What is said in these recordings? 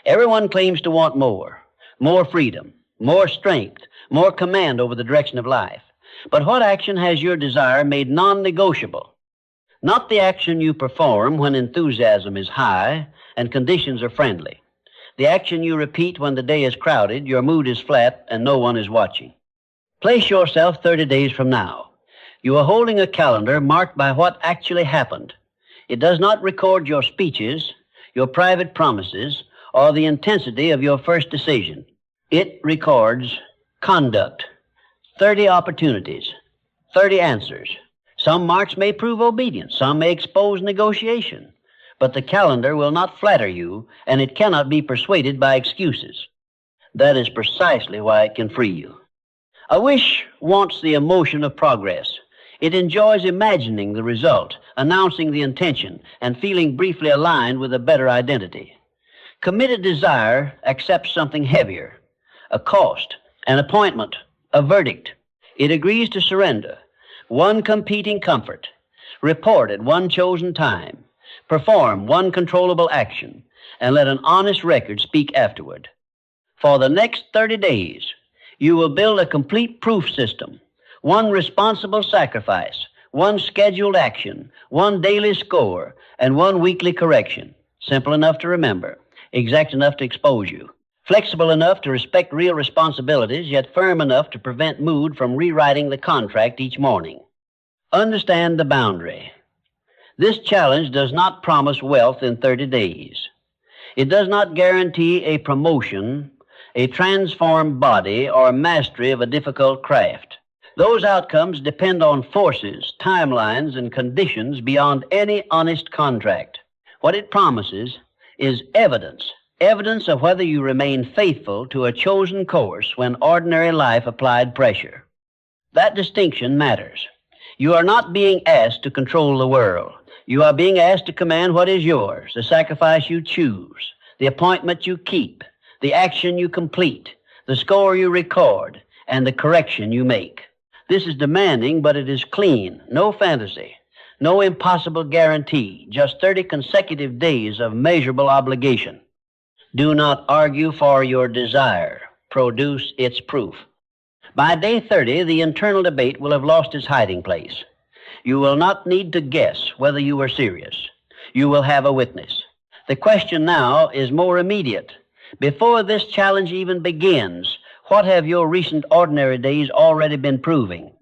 Everyone claims to want more freedom, more strength, more command over the direction of life. But what action has your desire made non-negotiable? Not the action you perform when enthusiasm is high and conditions are friendly. The action you repeat when the day is crowded, your mood is flat, and no one is watching. Place yourself 30 days from now. You are holding a calendar marked by what actually happened. It does not record your speeches, your private promises, or the intensity of your first decision. It records conduct, 30 opportunities, 30 answers. Some marks may prove obedience, some may expose negotiation, but the calendar will not flatter you, and it cannot be persuaded by excuses. That is precisely why it can free you. A wish wants the emotion of progress. It enjoys imagining the result, announcing the intention, and feeling briefly aligned with a better identity. Committed desire accepts something heavier, a cost, an appointment, a verdict. It agrees to surrender one competing comfort, report at one chosen time, perform one controllable action, and let an honest record speak afterward. For the next 30 days, you will build a complete proof system, one responsible sacrifice, one scheduled action, one daily score, and one weekly correction. Simple enough to remember, exact enough to expose you, flexible enough to respect real responsibilities, yet firm enough to prevent mood from rewriting the contract each morning. Understand the boundary. This challenge does not promise wealth in 30 days. It does not guarantee a promotion, a transformed body, or mastery of a difficult craft. Those outcomes depend on forces, timelines, and conditions beyond any honest contract. What it promises is evidence of whether you remain faithful to a chosen course when ordinary life applied pressure. That distinction matters. You are not being asked to control the world. You are being asked to command what is yours, the sacrifice you choose, the appointment you keep, the action you complete, the score you record, and the correction you make. This is demanding, but it is clean, no fantasy, no impossible guarantee, just 30 consecutive days of measurable obligation. Do not argue for your desire. Produce its proof. By day 30, the internal debate will have lost its hiding place. You will not need to guess whether you are serious. You will have a witness. The question now is more immediate. Before this challenge even begins, what have your recent ordinary days already been proving?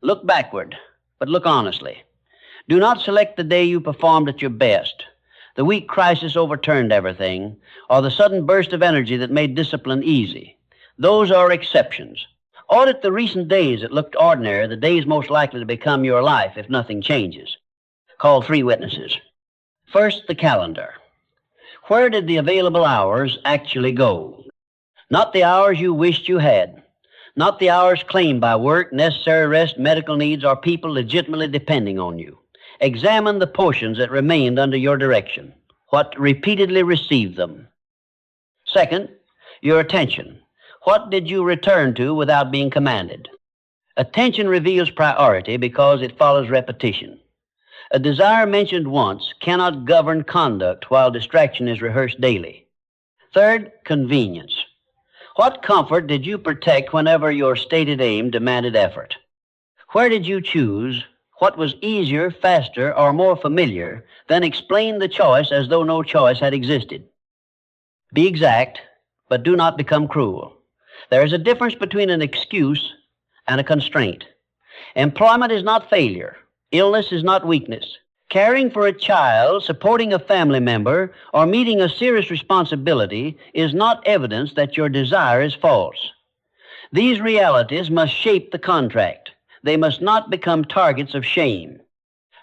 Look backward, but look honestly. Do not select the day you performed at your best, the weak crisis overturned everything, or the sudden burst of energy that made discipline easy. Those are exceptions. Audit the recent days that looked ordinary, the days most likely to become your life if nothing changes. Call 3 witnesses. First, the calendar. Where did the available hours actually go? Not the hours you wished you had. Not the hours claimed by work, necessary rest, medical needs, or people legitimately depending on you. Examine the portions that remained under your direction. What repeatedly received them? Second, your attention. What did you return to without being commanded? Attention reveals priority because it follows repetition. A desire mentioned once cannot govern conduct while distraction is rehearsed daily. Third, convenience. What comfort did you protect whenever your stated aim demanded effort? Where did you choose what was easier, faster, or more familiar than explain the choice as though no choice had existed? Be exact, but do not become cruel. There is a difference between an excuse and a constraint. Employment is not failure. Illness is not weakness. Caring for a child, supporting a family member, or meeting a serious responsibility is not evidence that your desire is false. These realities must shape the contract. They must not become targets of shame.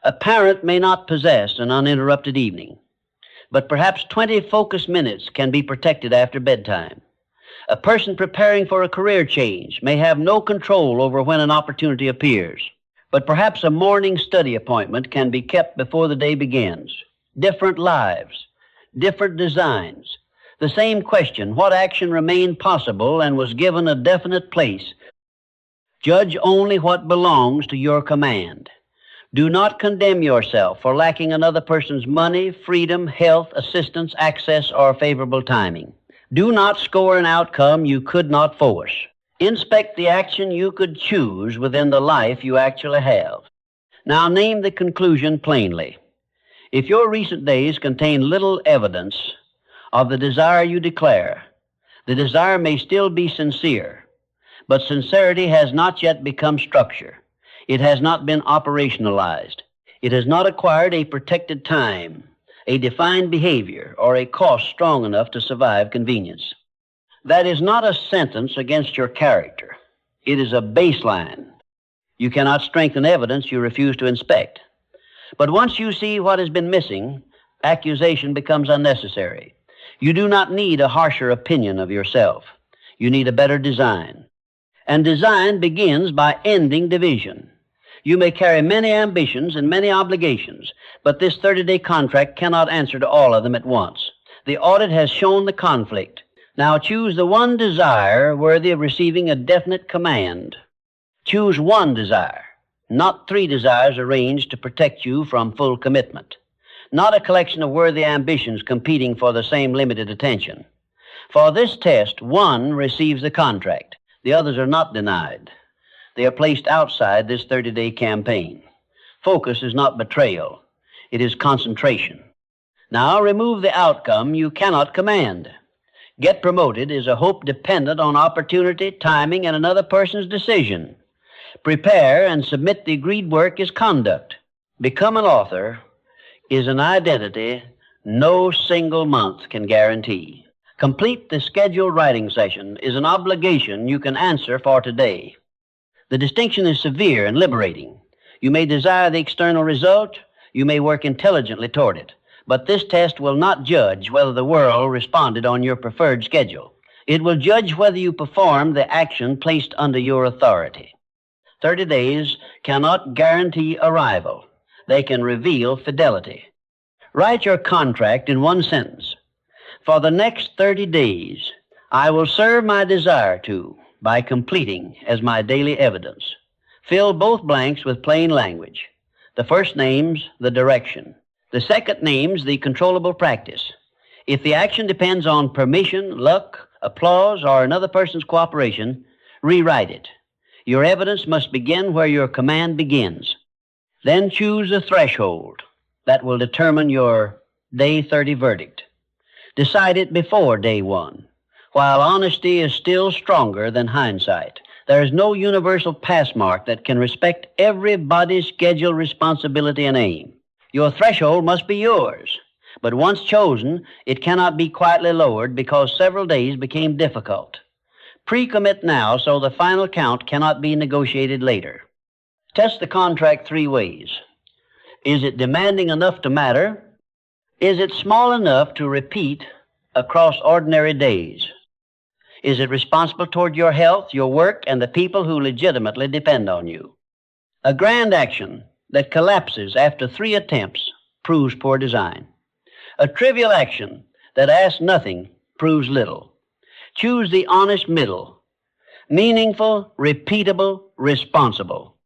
A parent may not possess an uninterrupted evening, but perhaps 20 focused minutes can be protected after bedtime. A person preparing for a career change may have no control over when an opportunity appears, but perhaps a morning study appointment can be kept before the day begins. Different lives, different designs. The same question, what action remained possible and was given a definite place? Judge only what belongs to your command. Do not condemn yourself for lacking another person's money, freedom, health, assistance, access, or favorable timing. Do not score an outcome you could not force. Inspect the action you could choose within the life you actually have. Now name the conclusion plainly. If your recent days contain little evidence of the desire you declare, the desire may still be sincere, but sincerity has not yet become structure. It has not been operationalized. It has not acquired a protected time, a defined behavior, or a cost strong enough to survive convenience. That is not a sentence against your character. It is a baseline. You cannot strengthen evidence you refuse to inspect. But once you see what has been missing, accusation becomes unnecessary. You do not need a harsher opinion of yourself. You need a better design. And design begins by ending division. You may carry many ambitions and many obligations, but this 30-day contract cannot answer to all of them at once. The audit has shown the conflict. Now choose the one desire worthy of receiving a definite command. Choose one desire, not 3 desires arranged to protect you from full commitment. Not a collection of worthy ambitions competing for the same limited attention. For this test, one receives the contract. The others are not denied. They are placed outside this 30-day campaign. Focus is not betrayal. It is concentration. Now remove the outcome you cannot command. Get promoted is a hope dependent on opportunity, timing, and another person's decision. Prepare and submit the agreed work is conduct. Become an author is an identity no single month can guarantee. Complete the scheduled writing session is an obligation you can answer for today. The distinction is severe and liberating. You may desire the external result, you may work intelligently toward it, but this test will not judge whether the world responded on your preferred schedule. It will judge whether you performed the action placed under your authority. 30 days cannot guarantee arrival. They can reveal fidelity. Write your contract in one sentence. For the next 30 days, I will serve my desire to by completing as my daily evidence. Fill both blanks with plain language. The first names the direction. The second names the controllable practice. If the action depends on permission, luck, applause, or another person's cooperation, rewrite it. Your evidence must begin where your command begins. Then choose a threshold that will determine your day 30 verdict. Decide it before day 1. While honesty is still stronger than hindsight, there is no universal pass mark that can respect everybody's schedule, responsibility, and aim. Your threshold must be yours, but once chosen, it cannot be quietly lowered because several days became difficult. Pre-commit now so the final count cannot be negotiated later. Test the contract 3 ways. Is it demanding enough to matter? Is it small enough to repeat across ordinary days? Is it responsible toward your health, your work, and the people who legitimately depend on you? A grand action that collapses after 3 attempts proves poor design. A trivial action that asks nothing proves little. Choose the honest middle. Meaningful, repeatable, responsible.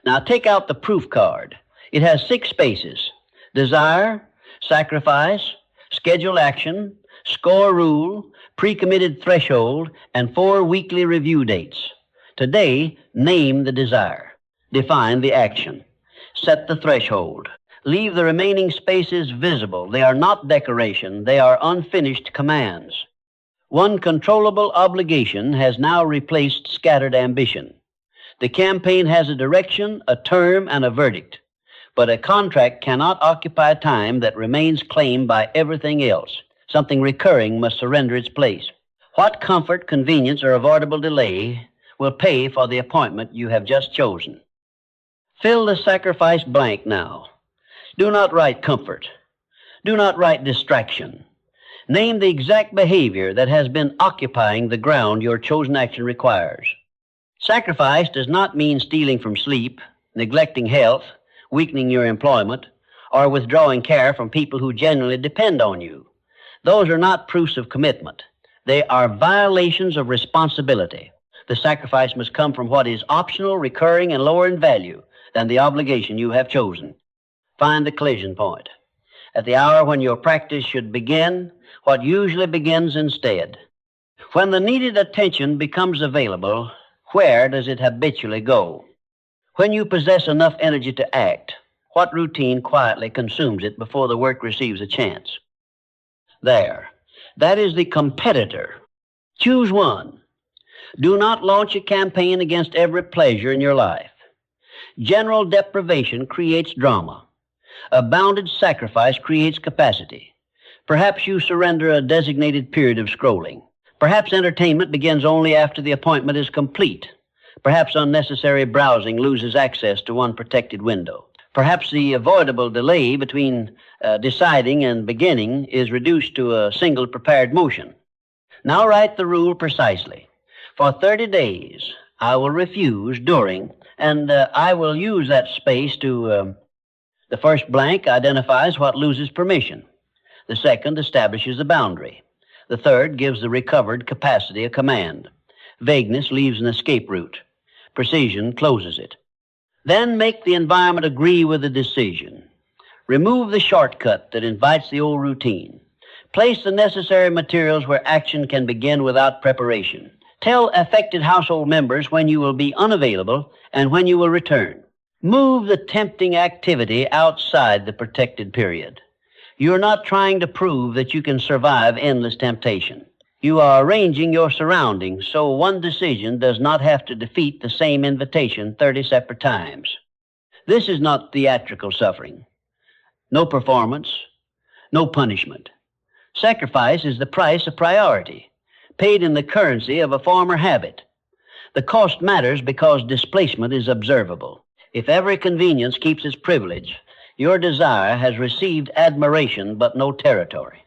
Now take out the proof card. It has 6 spaces: desire, sacrifice, schedule action, score rule, pre-committed threshold, and 4 weekly review dates. Today, name the desire. Define the action. Set the threshold. Leave the remaining spaces visible. They are not decoration. They are unfinished commands. One controllable obligation has now replaced scattered ambition. The campaign has a direction, a term, and a verdict. But a contract cannot occupy time that remains claimed by everything else. Something recurring must surrender its place. What comfort, convenience, or avoidable delay will pay for the appointment you have just chosen? Fill the sacrifice blank now. Do not write comfort. Do not write distraction. Name the exact behavior that has been occupying the ground your chosen action requires. Sacrifice does not mean stealing from sleep, neglecting health, weakening your employment, or withdrawing care from people who genuinely depend on you. Those are not proofs of commitment. They are violations of responsibility. The sacrifice must come from what is optional, recurring, and lower in value, than the obligation you have chosen. Find the collision point. At the hour when your practice should begin, what usually begins instead. When the needed attention becomes available, where does it habitually go? When you possess enough energy to act, what routine quietly consumes it before the work receives a chance? There. That is the competitor. Choose one. Do not launch a campaign against every pleasure in your life. General deprivation creates drama. A bounded sacrifice creates capacity. Perhaps you surrender a designated period of scrolling. Perhaps entertainment begins only after the appointment is complete. Perhaps unnecessary browsing loses access to one protected window. Perhaps the avoidable delay between deciding and beginning is reduced to a single prepared motion. Now write the rule precisely. For 30 days, I will refuse during, and I will use that space to... The first blank identifies what loses permission. The second establishes a boundary. The third gives the recovered capacity a command. Vagueness leaves an escape route. Precision closes it. Then make the environment agree with the decision. Remove the shortcut that invites the old routine. Place the necessary materials where action can begin without preparation. Tell affected household members when you will be unavailable and when you will return. Move the tempting activity outside the protected period. You are not trying to prove that you can survive endless temptation. You are arranging your surroundings so one decision does not have to defeat the same invitation 30 separate times. This is not theatrical suffering. No performance, no punishment. Sacrifice is the price of priority, paid in the currency of a former habit. The cost matters because displacement is observable. If every convenience keeps its privilege, your desire has received admiration but no territory.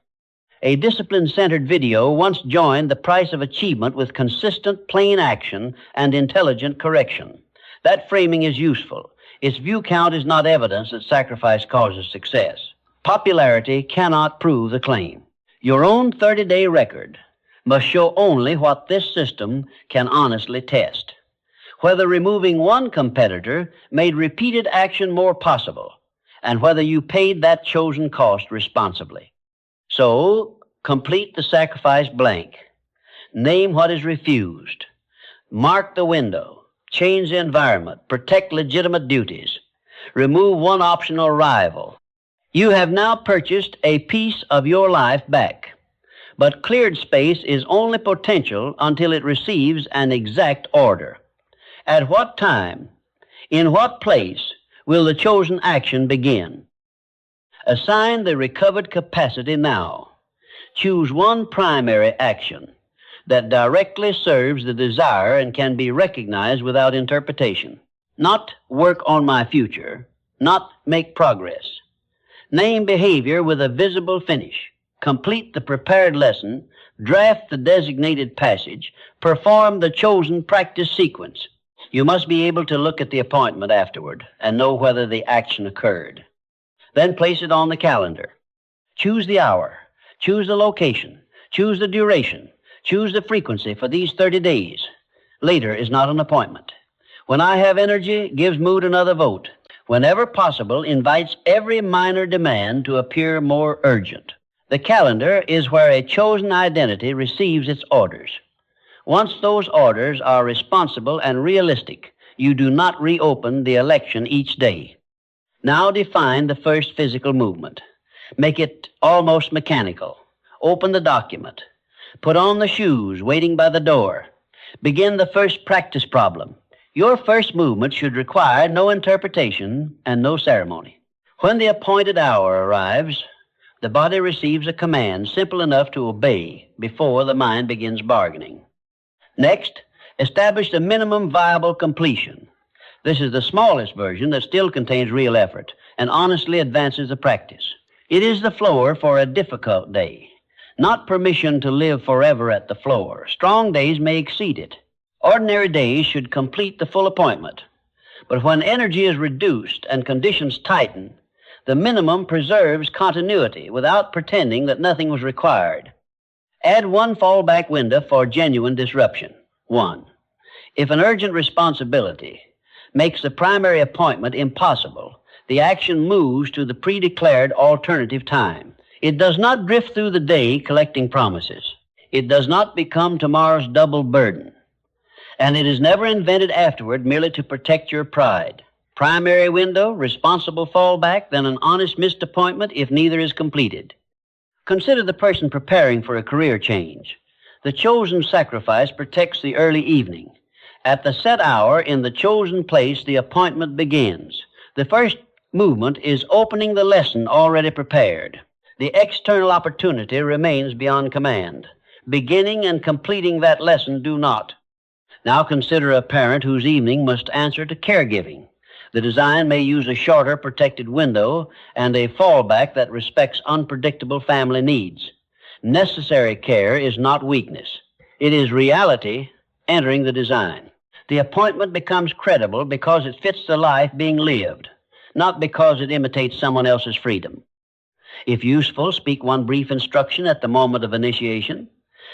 A discipline-centered video once joined the price of achievement with consistent, plain action and intelligent correction. That framing is useful. Its view count is not evidence that sacrifice causes success. Popularity cannot prove the claim. Your own 30-day record must show only what this system can honestly test. Whether removing one competitor made repeated action more possible, and whether you paid that chosen cost responsibly. So, complete the sacrifice blank. Name what is refused. Mark the window. Change the environment. Protect legitimate duties. Remove one optional rival. You have now purchased a piece of your life back. But cleared space is only potential until it receives an exact order. At what time, in what place, will the chosen action begin? Assign the recovered capacity now. Choose one primary action that directly serves the desire and can be recognized without interpretation. Not work on my future, not make progress. Name behavior with a visible finish. Complete the prepared lesson, draft the designated passage, perform the chosen practice sequence. You must be able to look at the appointment afterward and know whether the action occurred. Then place it on the calendar. Choose the hour. Choose the location. Choose the duration. Choose the frequency for these 30 days. Later is not an appointment. When I have energy, gives mood another vote. Whenever possible, invites every minor demand to appear more urgent. The calendar is where a chosen identity receives its orders. Once those orders are responsible and realistic, you do not reopen the election each day. Now define the first physical movement. Make it almost mechanical. Open the document. Put on the shoes waiting by the door. Begin the first practice problem. Your first movement should require no interpretation and no ceremony. When the appointed hour arrives, the body receives a command simple enough to obey before the mind begins bargaining. Next, establish the minimum viable completion. This is the smallest version that still contains real effort and honestly advances the practice. It is the floor for a difficult day, not permission to live forever at the floor. Strong days may exceed it. Ordinary days should complete the full appointment. But when energy is reduced and conditions tighten, the minimum preserves continuity without pretending that nothing was required. Add one fallback window for genuine disruption. 1. If an urgent responsibility makes the primary appointment impossible. The action moves to the pre-declared alternative time. It does not drift through the day collecting promises. It does not become tomorrow's double burden. And it is never invented afterward merely to protect your pride. Primary window, responsible fallback, then an honest missed appointment if neither is completed. Consider the person preparing for a career change. The chosen sacrifice protects the early evening. At the set hour in the chosen place, the appointment begins. The first movement is opening the lesson already prepared. The external opportunity remains beyond command. Beginning and completing that lesson do not. Now consider a parent whose evening must answer to caregiving. The design may use a shorter protected window and a fallback that respects unpredictable family needs. Necessary care is not weakness. It is reality entering the design. The appointment becomes credible because it fits the life being lived, not because it imitates someone else's freedom. If useful, speak one brief instruction at the moment of initiation.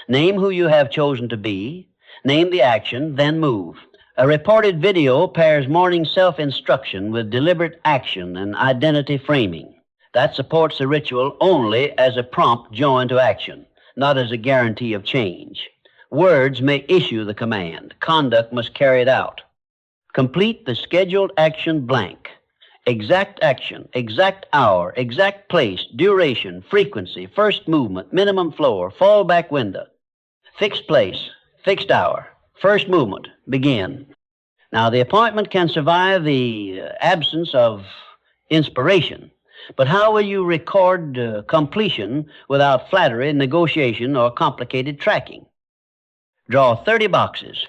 Name who you have chosen to be. Name the action, then move. A reported video pairs morning self-instruction with deliberate action and identity framing. That supports the ritual only as a prompt joined to action, not as a guarantee of change. Words may issue the command. Conduct must carry it out. Complete the scheduled action blank. Exact action, exact hour, exact place, duration, frequency, first movement, minimum floor, fallback window, fixed place, fixed hour, first movement, begin. Now, the appointment can survive the absence of inspiration, but how will you record completion without flattery, negotiation, or complicated tracking? Draw 30 boxes,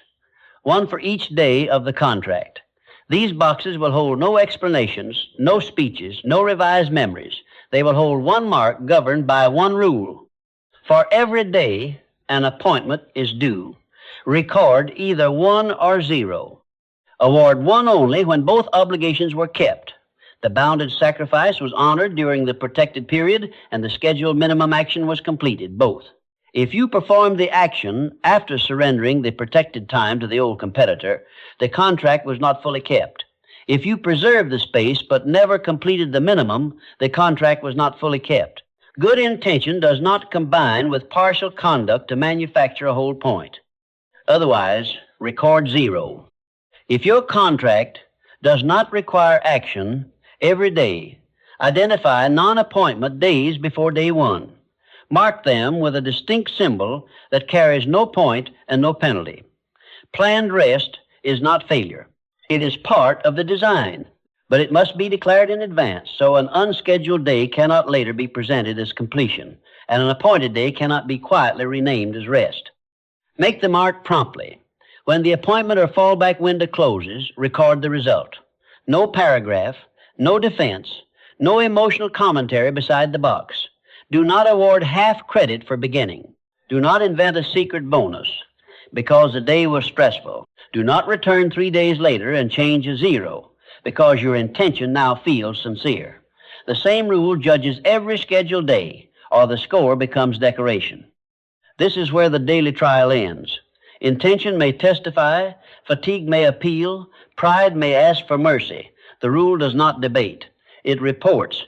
one for each day of the contract. These boxes will hold no explanations, no speeches, no revised memories. They will hold one mark governed by one rule. For every day an appointment is due, record either 1 or 0. Award 1 only when both obligations were kept. The bounded sacrifice was honored during the protected period, and the scheduled minimum action was completed, both. If you performed the action after surrendering the protected time to the old competitor, the contract was not fully kept. If you preserved the space but never completed the minimum, the contract was not fully kept. Good intention does not combine with partial conduct to manufacture a whole point. Otherwise, record 0. If your contract does not require action every day, identify non-appointment days before day 1. Mark them with a distinct symbol that carries no point and no penalty. Planned rest is not failure. It is part of the design, but it must be declared in advance, so an unscheduled day cannot later be presented as completion, and an appointed day cannot be quietly renamed as rest. Make the mark promptly. When the appointment or fallback window closes, record the result. No paragraph, no defense, no emotional commentary beside the box. Do not award half credit for beginning. Do not invent a secret bonus because the day was stressful. Do not return 3 days later and change a 0 because your intention now feels sincere. The same rule judges every scheduled day, or the score becomes decoration. This is where the daily trial ends. Intention may testify, fatigue may appeal, pride may ask for mercy. The rule does not debate. It reports.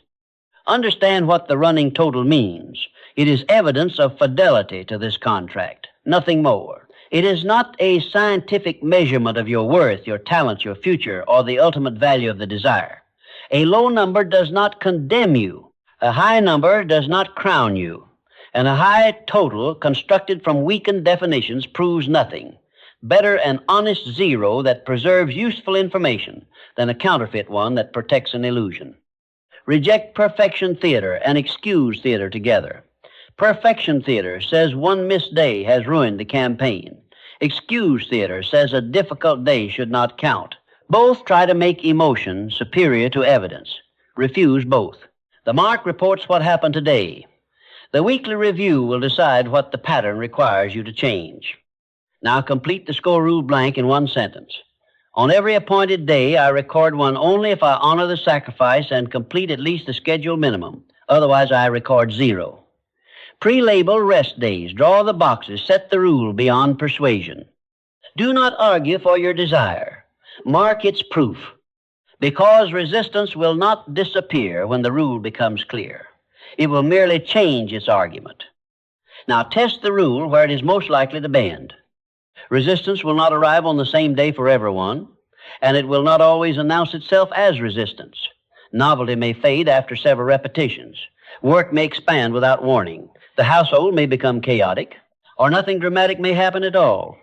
Understand what the running total means. It is evidence of fidelity to this contract, nothing more. It is not a scientific measurement of your worth, your talent, your future, or the ultimate value of the desire. A low number does not condemn you. A high number does not crown you. And a high total constructed from weakened definitions proves nothing. Better an honest 0 that preserves useful information than a counterfeit one that protects an illusion. Reject perfection theater and excuse theater together. Perfection theater says one missed day has ruined the campaign. Excuse theater says a difficult day should not count. Both try to make emotion superior to evidence. Refuse both. The mark reports what happened today. The weekly review will decide what the pattern requires you to change. Now complete the score rule blank in one sentence. On every appointed day, I record 1 only if I honor the sacrifice and complete at least the scheduled minimum. Otherwise, I record 0. Pre-label rest days. Draw the boxes. Set the rule beyond persuasion. Do not argue for your desire. Mark its proof, because resistance will not disappear when the rule becomes clear. It will merely change its argument. Now test the rule where it is most likely to bend. Resistance will not arrive on the same day for everyone, and it will not always announce itself as resistance. Novelty may fade after several repetitions. Work may expand without warning. The household may become chaotic, or nothing dramatic may happen at all.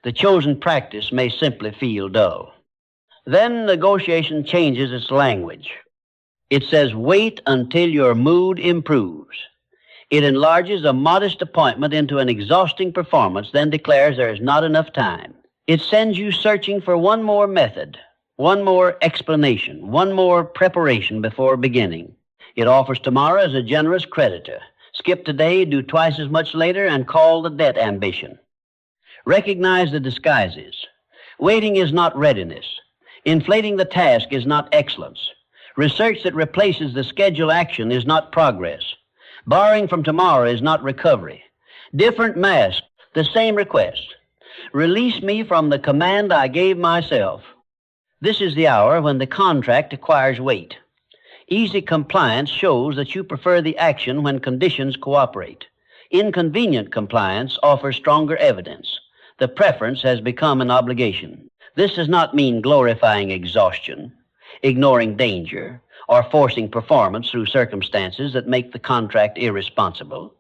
The chosen practice may simply feel dull. Then negotiation changes its language. It says, wait until your mood improves. It enlarges a modest appointment into an exhausting performance, then declares there is not enough time. It sends you searching for one more method, one more explanation, one more preparation before beginning. It offers tomorrow as a generous creditor. Skip today, do twice as much later, and call the debt ambition. Recognize the disguises. Waiting is not readiness. Inflating the task is not excellence. Research that replaces the scheduled action is not progress. Borrowing from tomorrow is not recovery. Different mask, the same request. Release me from the command I gave myself. This is the hour when the contract acquires weight. Easy compliance shows that you prefer the action when conditions cooperate. Inconvenient compliance offers stronger evidence. The preference has become an obligation. This does not mean glorifying exhaustion, ignoring danger, or forcing performance through circumstances that make the contract irresponsible.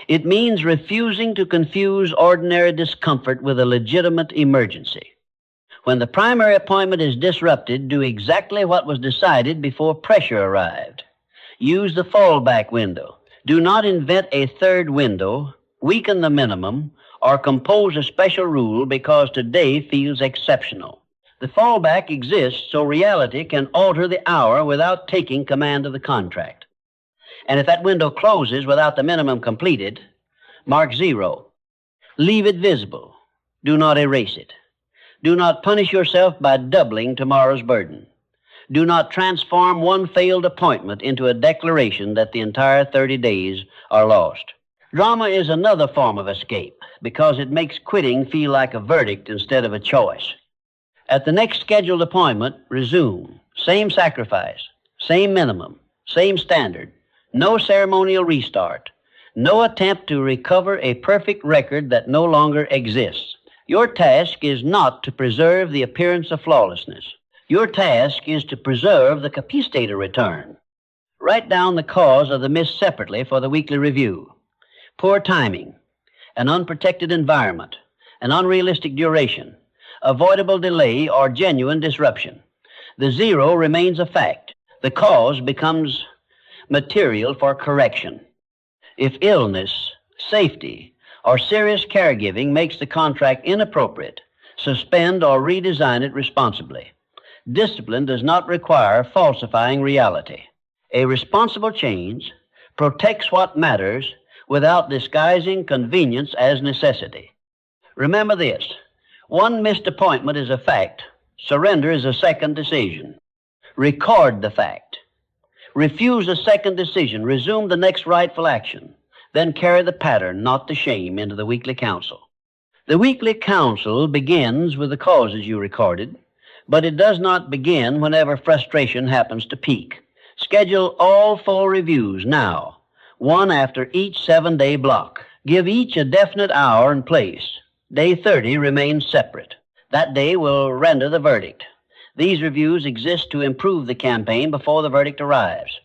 It means refusing to confuse ordinary discomfort with a legitimate emergency. When the primary appointment is disrupted, do exactly what was decided before pressure arrived. Use the fallback window. Do not invent a third window, weaken the minimum, or compose a special rule because today feels exceptional. The fallback exists so reality can alter the hour without taking command of the contract. And if that window closes without the minimum completed, mark 0. Leave it visible. Do not erase it. Do not punish yourself by doubling tomorrow's burden. Do not transform one failed appointment into a declaration that the entire 30 days are lost. Drama is another form of escape because it makes quitting feel like a verdict instead of a choice. At the next scheduled appointment, resume. Same sacrifice, same minimum, same standard. No ceremonial restart. No attempt to recover a perfect record that no longer exists. Your task is not to preserve the appearance of flawlessness. Your task is to preserve the capistator return. Write down the cause of the miss separately for the weekly review. Poor timing, an unprotected environment, an unrealistic duration, avoidable delay, or genuine disruption. The 0 remains a fact. The cause becomes material for correction. If illness, safety, or serious caregiving makes the contract inappropriate, suspend or redesign it responsibly. Discipline does not require falsifying reality. A responsible change protects what matters without disguising convenience as necessity. Remember this, one missed appointment is a fact. Surrender is a second decision. Record the fact. Refuse a second decision. Resume the next rightful action. Then carry the pattern, not the shame, into the weekly counsel. The weekly counsel begins with the causes you recorded, but it does not begin whenever frustration happens to peak. Schedule all full reviews now, one after each 7-day block. Give each a definite hour and place. Day 30 remains separate. That day will render the verdict. These reviews exist to improve the campaign before the verdict arrives.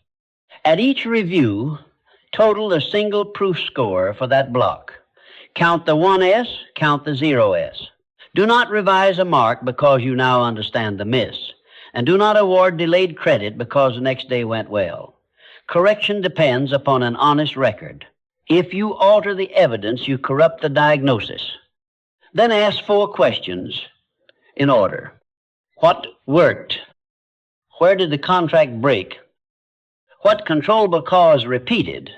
At each review, total the single proof score for that block. Count the 1S, count the 0S. Do not revise a mark because you now understand the miss, and do not award delayed credit because the next day went well. Correction depends upon an honest record. If you alter the evidence, you corrupt the diagnosis. Then ask 4 questions in order. What worked? Where did the contract break? What controllable cause repeated?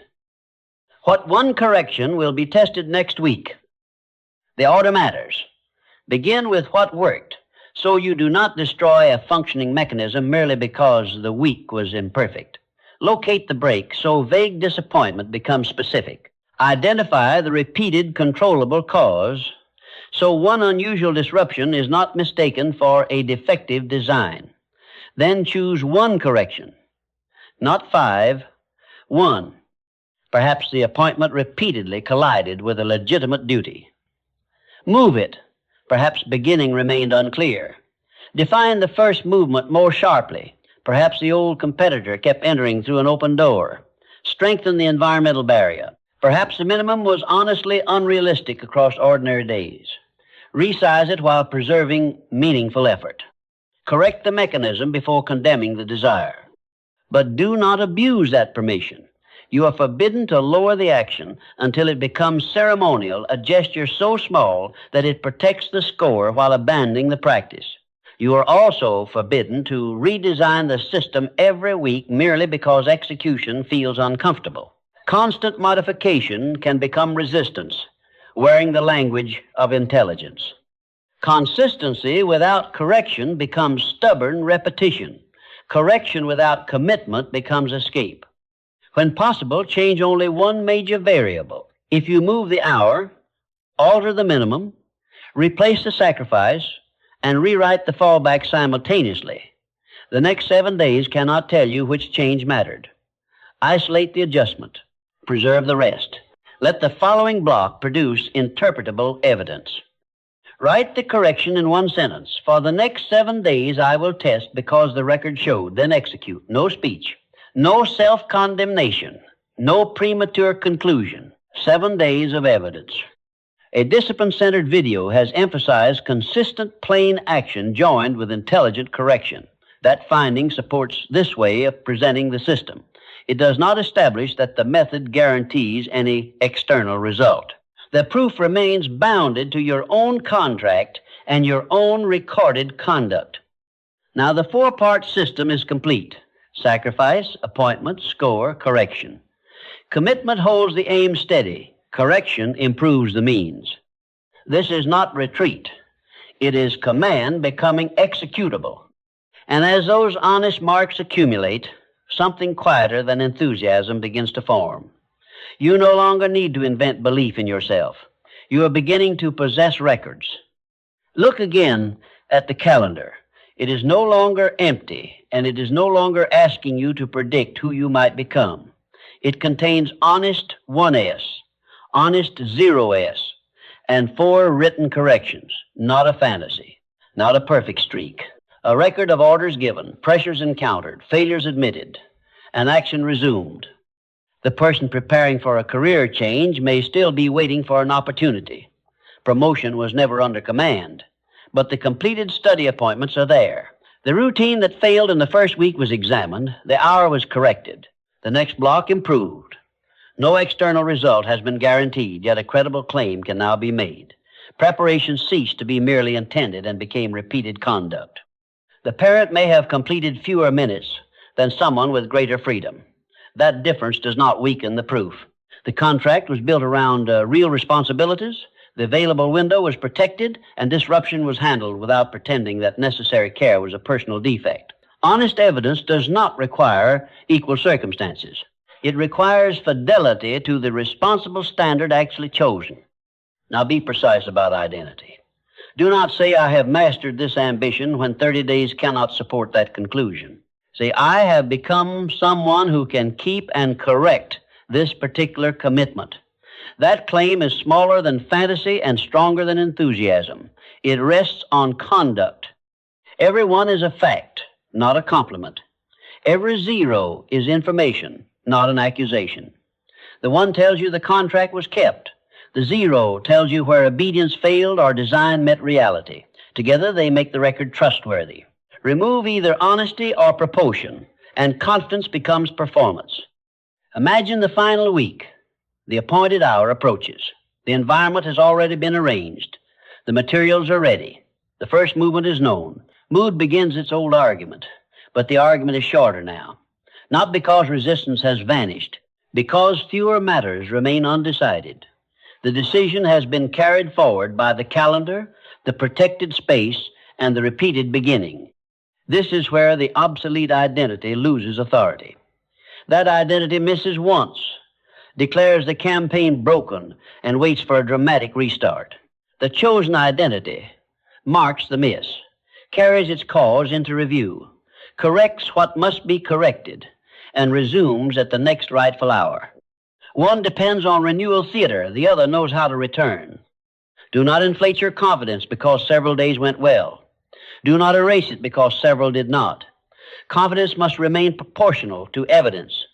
What one correction will be tested next week? The order matters. Begin with what worked, so you do not destroy a functioning mechanism merely because the week was imperfect. Locate the break so vague disappointment becomes specific. Identify the repeated controllable cause So one unusual disruption is not mistaken for a defective design. Then choose one correction, not 5, 1. Perhaps the appointment repeatedly collided with a legitimate duty. Move it. Perhaps beginning remained unclear. Define the first movement more sharply. Perhaps the old competitor kept entering through an open door. Strengthen the environmental barrier. Perhaps the minimum was honestly unrealistic across ordinary days. Resize it while preserving meaningful effort. Correct the mechanism before condemning the desire. But do not abuse that permission. You are forbidden to lower the action until it becomes ceremonial, a gesture so small that it protects the score while abandoning the practice. You are also forbidden to redesign the system every week merely because execution feels uncomfortable. Constant modification can become resistance, wearing the language of intelligence. Consistency without correction becomes stubborn repetition. Correction without commitment becomes escape. When possible, change only one major variable. If you move the hour, alter the minimum, replace the sacrifice, and rewrite the fallback simultaneously, the next 7 days cannot tell you which change mattered. Isolate the adjustment. Preserve the rest. Let the following block produce interpretable evidence. Write the correction in one sentence. For the next 7 days, I will test because the record showed. Then execute. No speech. No self-condemnation. No premature conclusion. 7 days of evidence. A discipline-centered video has emphasized consistent plain action joined with intelligent correction. That finding supports this way of presenting the system. It does not establish that the method guarantees any external result. The proof remains bounded to your own contract and your own recorded conduct. Now, the 4-part system is complete. Sacrifice, appointment, score, correction. Commitment holds the aim steady. Correction improves the means. This is not retreat. It is command becoming executable. And as those honest marks accumulate, something quieter than enthusiasm begins to form. You no longer need to invent belief in yourself. You are beginning to possess records. Look again at the calendar. It is no longer empty, and it is no longer asking you to predict who you might become. It contains honest 1S, honest 0S, and 4 written corrections, not a fantasy, not a perfect streak. A record of orders given, pressures encountered, failures admitted, and action resumed. The person preparing for a career change may still be waiting for an opportunity. Promotion was never under command, but the completed study appointments are there. The routine that failed in the first week was examined. The hour was corrected. The next block improved. No external result has been guaranteed, yet a credible claim can now be made. Preparation ceased to be merely intended and became repeated conduct. The parent may have completed fewer minutes than someone with greater freedom. That difference does not weaken the proof. The contract was built around real responsibilities. The available window was protected, and disruption was handled without pretending that necessary care was a personal defect. Honest evidence does not require equal circumstances. It requires fidelity to the responsible standard actually chosen. Now be precise about identity. Do not say, I have mastered this ambition when 30 days cannot support that conclusion. Say, I have become someone who can keep and correct this particular commitment. That claim is smaller than fantasy and stronger than enthusiasm. It rests on conduct. Every one is a fact, not a compliment. Every 0 is information, not an accusation. The 1 tells you the contract was kept. The 0 tells you where obedience failed or design met reality. Together, they make the record trustworthy. Remove either honesty or proportion, and confidence becomes performance. Imagine the final week. The appointed hour approaches. The environment has already been arranged. The materials are ready. The first movement is known. Mood begins its old argument, but the argument is shorter now. Not because resistance has vanished, because fewer matters remain undecided. The decision has been carried forward by the calendar, the protected space, and the repeated beginning. This is where the obsolete identity loses authority. That identity misses once, declares the campaign broken, and waits for a dramatic restart. The chosen identity marks the miss, carries its cause into review, corrects what must be corrected, and resumes at the next rightful hour. One depends on renewal theater, the other knows how to return. Do not inflate your confidence because several days went well. Do not erase it because several did not. Confidence must remain proportional to evidence,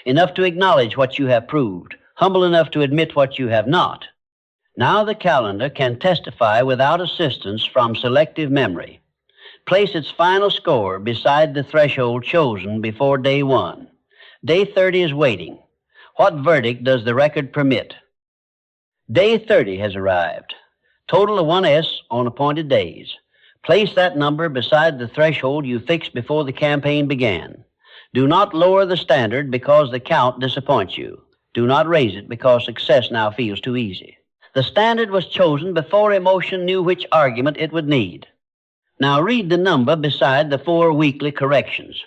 enough to acknowledge what you have proved, humble enough to admit what you have not. Now the calendar can testify without assistance from selective memory. Place its final score beside the threshold chosen before day 1. Day 30 is waiting. What verdict does the record permit? Day 30 has arrived. Total of 1S on appointed days. Place that number beside the threshold you fixed before the campaign began. Do not lower the standard because the count disappoints you. Do not raise it because success now feels too easy. The standard was chosen before emotion knew which argument it would need. Now read the number beside the 4 weekly corrections.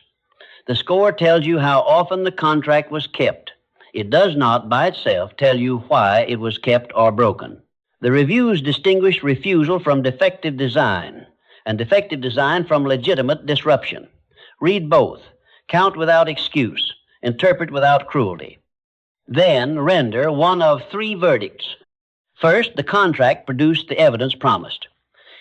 The score tells you how often the contract was kept. It does not, by itself, tell you why it was kept or broken. The reviews distinguish refusal from defective design, and defective design from legitimate disruption. Read both. Count without excuse. Interpret without cruelty. Then render one of 3 verdicts. First, the contract produced the evidence promised.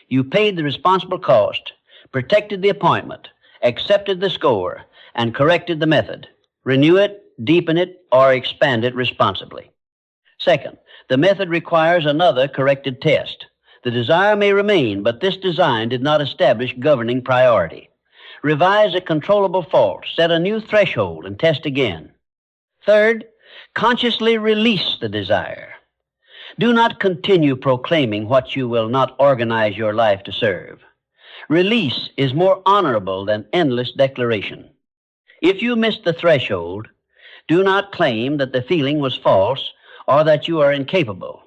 You paid the responsible cost, protected the appointment, accepted the score, and corrected the method. Renew it, deepen it, or expand it responsibly. Second, the method requires another corrected test. The desire may remain, but this design did not establish governing priority. Revise a controllable fault, set a new threshold, and test again. Third, consciously release the desire. Do not continue proclaiming what you will not organize your life to serve. Release is more honorable than endless declaration. If you miss the threshold, do not claim that the feeling was false or that you are incapable.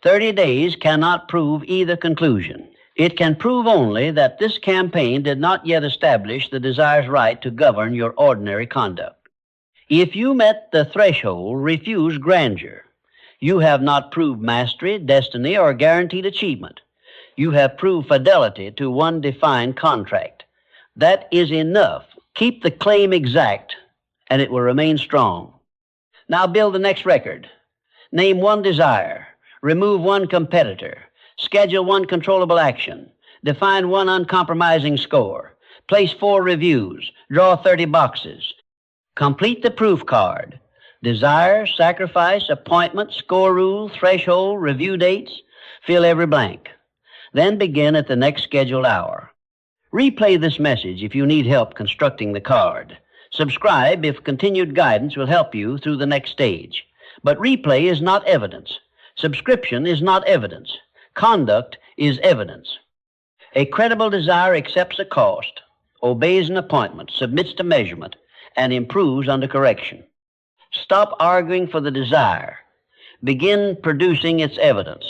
30 days cannot prove either conclusion. It can prove only that this campaign did not yet establish the desire's right to govern your ordinary conduct. If you met the threshold, refuse grandeur. You have not proved mastery, destiny, or guaranteed achievement. You have proved fidelity to one defined contract. That is enough. Keep the claim exact, and it will remain strong. Now build the next record. Name 1 desire. Remove 1 competitor. Schedule 1 controllable action. Define 1 uncompromising score. Place 4 reviews. Draw 30 boxes. Complete the proof card. Desire, sacrifice, appointment, score rule, threshold, review dates. Fill every blank. Then begin at the next scheduled hour. Replay this message if you need help constructing the card. Subscribe if continued guidance will help you through the next stage. But replay is not evidence. Subscription is not evidence. Conduct is evidence. A credible desire accepts a cost, obeys an appointment, submits to measurement, and improves under correction. Stop arguing for the desire. Begin producing its evidence.